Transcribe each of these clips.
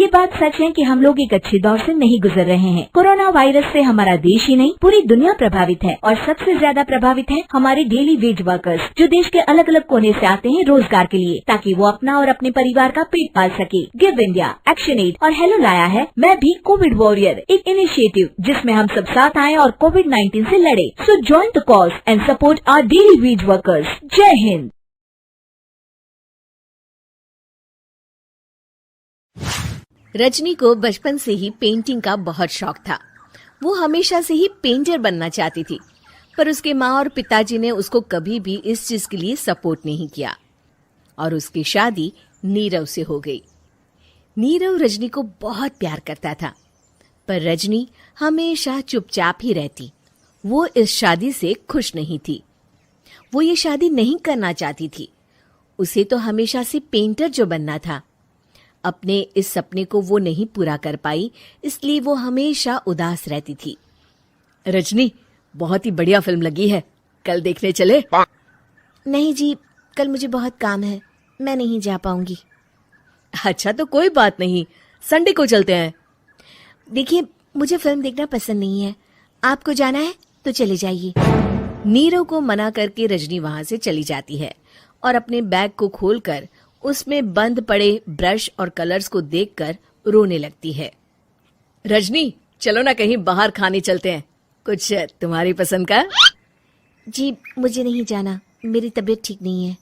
बात सच है कि हम लोग एक अच्छे दौर से नहीं गुजर रहे हैं। कोरोना वायरस से हमारा देश ही नहीं पूरी दुनिया प्रभावित है और सबसे ज्यादा प्रभावित है हमारे डेली वेज वर्कर्स, जो देश के अलग अलग कोने से आते हैं रोजगार के लिए, ताकि वो अपना और अपने परिवार का पेट पाल सके। गिव इंडिया, एक्शन एड और हेलो लाया है मैं भी कोविड वॉरियर, एक इनिशिएटिव जिसमें हम सब साथ आए और कोविड-19 से लड़े। So join the cause and support our daily wage workers. जय हिंद। रजनी को बचपन से ही पेंटिंग का बहुत शौक था। वो हमेशा से ही पेंटर बनना चाहती थी, पर उसके माँ और पिताजी ने उसको कभी भी इस चीज के लिए सपोर्ट नहीं किया और उसकी शादी नीरव से हो गई। नीरव रजनी को बहुत प्यार करता था, पर रजनी हमेशा चुपचाप ही रहती। वो इस शादी से खुश नहीं थी। वो ये शादी नहीं करना चाहती थी। उसे तो हमेशा से पेंटर जो बनना था। अपने इस सपने को वो नहीं पूरा कर पाई, इसलिए वो हमेशा उदास रहती थी। रजनी, बहुत ही बढ़िया फिल्म लगी है, कल देखने चले? नहीं जी, कल मुझे बहुत काम है, मैं नहीं जा पाऊंगी। अच्छा तो कोई बात नहीं, संडे को चलते हैं। देखिए, मुझे फिल्म देखना पसंद नहीं है। आपको जाना है तो चले जाइए। नीरव को मना करके रजनी वहां से चली जाती है और अपने बैग को खोलकर उसमें बंद पड़े ब्रश और कलर्स को देखकर रोने लगती है। रजनी, चलो ना कहीं बाहर खाने चलते हैं, कुछ तुम्हारी पसंद का। जी, मुझे नहीं जाना, मेरी तबीयत ठीक नहीं है।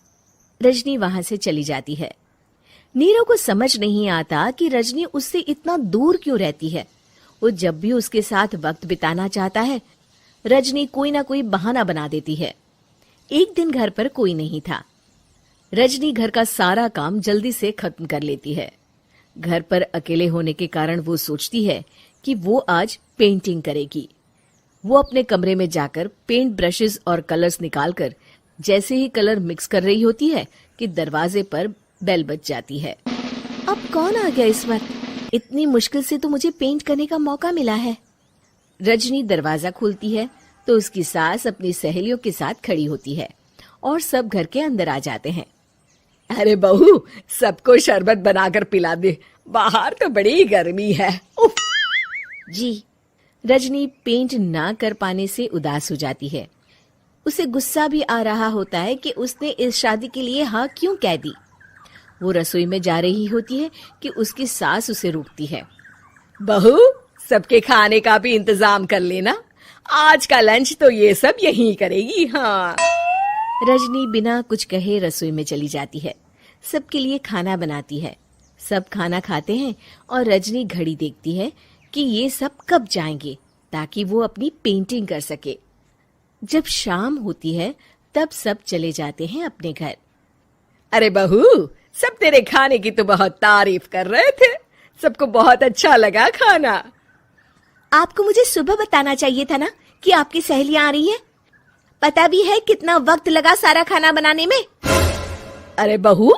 रजनी वहां से चली जाती है। नीरव को समझ नहीं आता कि रजनी उससे इतना दूर क्यों रहती है। वो जब भी उसके साथ वक्त बिताना चाहता है, रजनी कोई ना कोई बहाना बना देती है। एक दिन घर पर कोई नहीं था। रजनी घर का सारा काम जल्दी से खत्म कर लेती है। घर पर अकेले होने के कारण वो सोचती है कि वो आज पेंटिंग करेगी। वो अपने कमरे में जाकर पेंट ब्रशेस और कलर्स निकालकर जैसे ही कलर मिक्स कर रही होती है कि दरवाजे पर बेल बज जाती है। अब कौन आ गया इस वक्त? इतनी मुश्किल से तो मुझे पेंट करने का मौका मिला है। रजनी दरवाजा खोलती है तो उसकी सास अपनी सहेलियों के साथ खड़ी होती है और सब घर के अंदर आ जाते हैं। अरे बहू, सबको शरबत बनाकर पिला दे, बाहर तो बड़ी गर्मी है। उफ। जी। रजनी पेंट ना कर पाने से उदास हो जाती है। उसे गुस्सा भी आ रहा होता है कि उसने इस शादी के लिए हाँ क्यों कह दी। वो रसोई में जा रही होती है कि उसकी सास उसे रोकती है। बहू, सबके खाने का भी इंतजाम कर लेना, आज का लंच तो ये सब यहीं करेगी। हाँ। रजनी बिना कुछ कहे रसोई में चली जाती है। सबके लिए खाना बनाती है। सब खाना खाते हैं और रजनी घड़ी देखती है कि ये सब कब जाएंगे ताकि वो अपनी पेंटिंग कर सके। जब शाम होती है तब सब चले जाते हैं अपने घर। अरे बहू, सब तेरे खाने की तो बहुत तारीफ कर रहे थे, सबको बहुत अच्छा लगा खाना। आपको मुझे सुबह बताना चाहिए था ना कि आपकी सहेलियां आ रही हैं। पता भी है कितना वक्त लगा सारा खाना बनाने में। अरे बहू,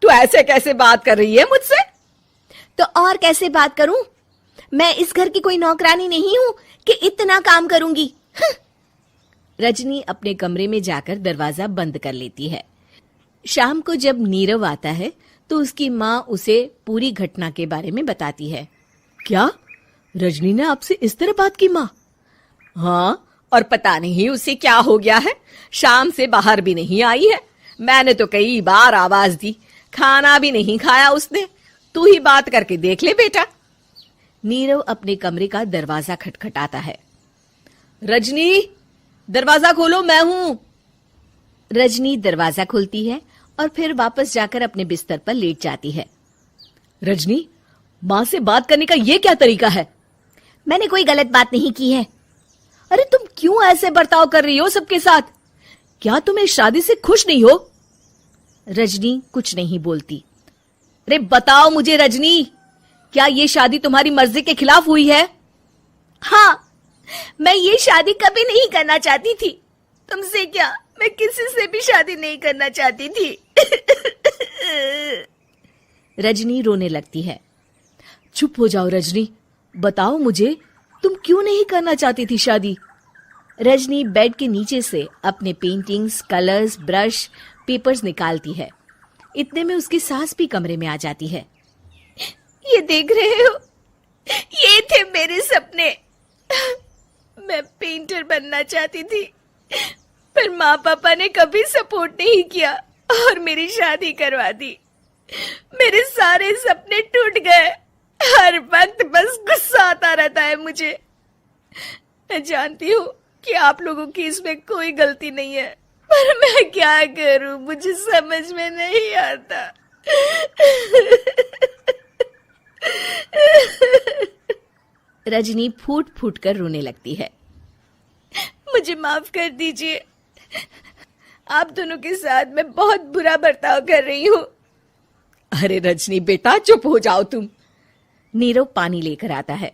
तू ऐसे कैसे बात कर रही है मुझसे? तो और कैसे बात करूं? मैं इस घर की कोई नौकरानी नहीं हूं कि इतना काम करूंगी। रजनी अपने कमरे में जाकर दरवाजा बंद कर लेती है। शाम को जब नीरव आता है तो उसकी माँ उसे पूरी घटना के बारे में बताती है। क्या रजनी ने आपसे इस तरह बात की माँ? हाँ, और पता नहीं उसे क्या हो गया है, शाम से बाहर भी नहीं आई है। मैंने तो कई बार आवाज दी, खाना भी नहीं खाया उसने। तू ही बात करके देख ले बेटा। नीरव अपने कमरे का दरवाजा खटखटाता है। रजनी, दरवाजा खोलो, मैं हूं। रजनी दरवाजा खोलती है और फिर वापस जाकर अपने बिस्तर पर लेट जाती है। रजनी, माँ से बात करने का ये क्या तरीका है? मैंने कोई गलत बात नहीं की है। अरे तुम क्यों ऐसे बर्ताव कर रही हो सबके साथ? क्या तुम इस शादी से खुश नहीं हो? रजनी कुछ नहीं बोलती। अरे बताओ मुझे रजनी, क्या ये शादी तुम्हारी मर्जी के खिलाफ हुई है? हाँ, मैं ये शादी कभी नहीं करना चाहती थी। तुमसे क्या, मैं किसी से भी शादी नहीं करना चाहती थी। रजनी रोने लगती है। चुप हो जाओ रजनी, बताओ मुझे, तुम क्यों नहीं करना चाहती थी शादी? रजनी बेड के नीचे से अपने पेंटिंग्स, कलर्स, ब्रश, पेपर्स निकालती है। इतने में उसकी सास भी कमरे में आ जाती है। ये देख रहे हो, ये थे मेरे सपने। मैं पेंटर बनना चाहती थी, पर माँ पापा ने कभी सपोर्ट नहीं किया और मेरी शादी करवा दी। मेरे सारे सपने टूट गए। हर वक्त बस गुस्सा आता रहता है मुझे। मैं जानती हूँ कि आप लोगों की इसमें कोई गलती नहीं है, पर मैं क्या करूं, मुझे समझ में नहीं आता। रजनी फूट फूट कर रोने लगती है। मुझे माफ कर दीजिए, आप दोनों के साथ मैं बहुत बुरा बर्ताव कर रही हूँ। अरे रजनी बेटा, चुप हो जाओ तुम। नीरव पानी लेकर आता है।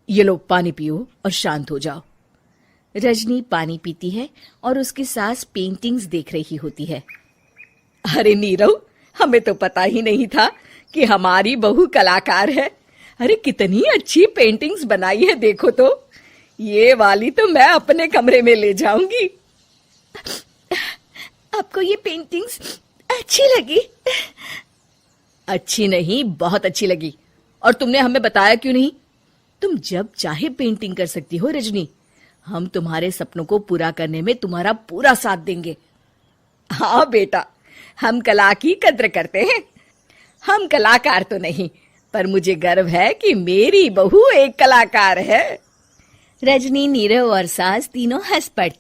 ये लो पानी पियो और शांत हो जाओ। रजनी पानी पीती है और उसकी सास पेंटिंग्स देख रही होती है। अरे नीरव, हमें तो पता ही नहीं था कि हमारी बहू कलाकार है। अरे कितनी अच्छी पेंटिंग्स बनाई है, देखो तो। ये वाली तो मैं अपने कमरे में ले जाऊंगी। आपको ये पेंटिंग्स अच्छी लगी? अच्छी नहीं, बहुत अच्छी लगी। और तुमने हमें बताया क्यों नहीं? तुम जब चाहे पेंटिंग कर सकती हो रजनी। हम तुम्हारे सपनों को पूरा करने में तुम्हारा पूरा साथ देंगे। हाँ बेटा, हम कला की कद्र करते हैं। हम कलाकार तो नहीं, पर मुझे गर्व है कि मेरी बहू एक कलाकार है। रजनी, नीरव और सास तीनों हंस पड़ते।